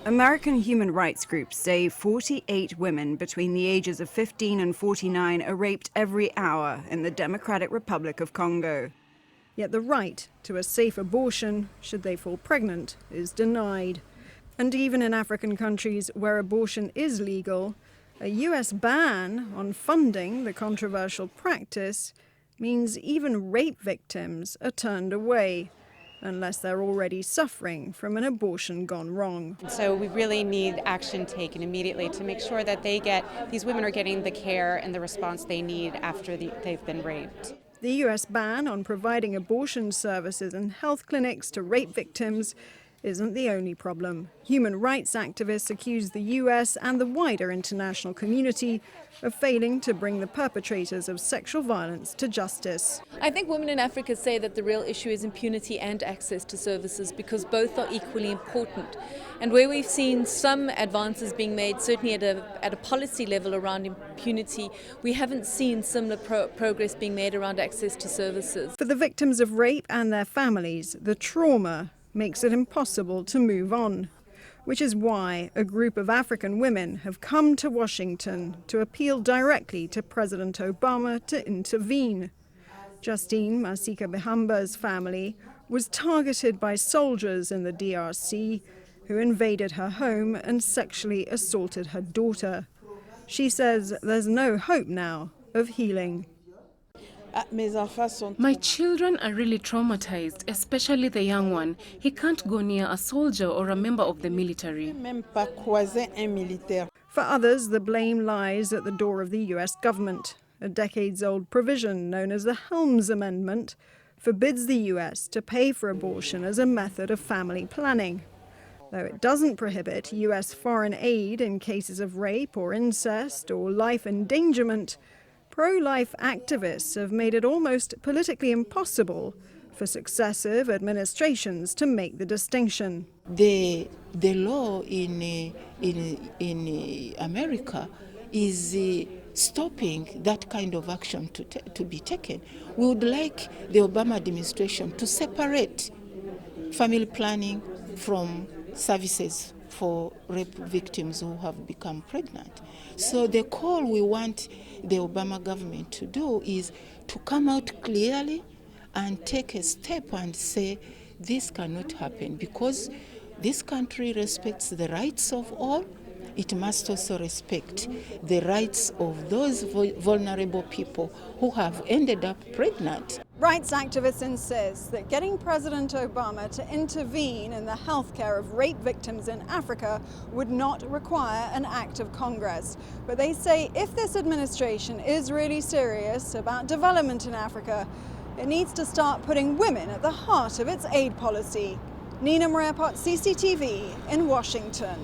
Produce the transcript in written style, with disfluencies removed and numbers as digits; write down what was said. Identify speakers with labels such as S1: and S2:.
S1: American human rights groups say 48 women between the ages of 15 and 49 are raped every hour in the Democratic Republic of Congo. Yet the right to a safe abortion, should they fall pregnant, is denied. And even in African countries where abortion is legal, a US ban on funding the controversial practice means even rape victims are turned away, unless they're already suffering from an abortion gone wrong.
S2: So we really need action taken immediately to make sure that these women are getting the care and the response they need after they've been raped.
S1: The US ban on providing abortion services and health clinics to rape victims isn't the only problem. Human rights activists accuse the US and the wider international community of failing to bring the perpetrators of sexual violence to justice.
S3: I think women in Africa say that the real issue is impunity and access to services, because both are equally important. And where we've seen some advances being made, certainly at a policy level around impunity, we haven't seen similar progress being made around access to services.
S1: For the victims of rape and their families, the trauma makes it impossible to move on, which is why a group of African women have come to Washington to appeal directly to President Obama to intervene. Justine Masika Bihamba's family was targeted by soldiers in the DRC who invaded her home and sexually assaulted her daughter. She says there's no hope now of healing.
S4: My children are really traumatized, especially the young one. He can't go near a soldier or a member of the military.
S1: For others, the blame lies at the door of the US government. A decades-old provision known as the Helms Amendment forbids the US to pay for abortion as a method of family planning. Though it doesn't prohibit US foreign aid in cases of rape or incest or life endangerment, pro-life activists have made it almost politically impossible for successive administrations to make the distinction.
S5: The law in America is stopping that kind of action to be taken. We would like the Obama administration to separate family planning from services for rape victims who have become pregnant. So the call we want the Obama government to do is to come out clearly and take a step and say this cannot happen, because this country respects the rights of all. It must also respect the rights of those vulnerable people who have ended up pregnant.
S1: Rights activists insist that getting President Obama to intervene in the healthcare of rape victims in Africa would not require an act of Congress. But they say if this administration is really serious about development in Africa, it needs to start putting women at the heart of its aid policy. Nina Marepot, CCTV in Washington.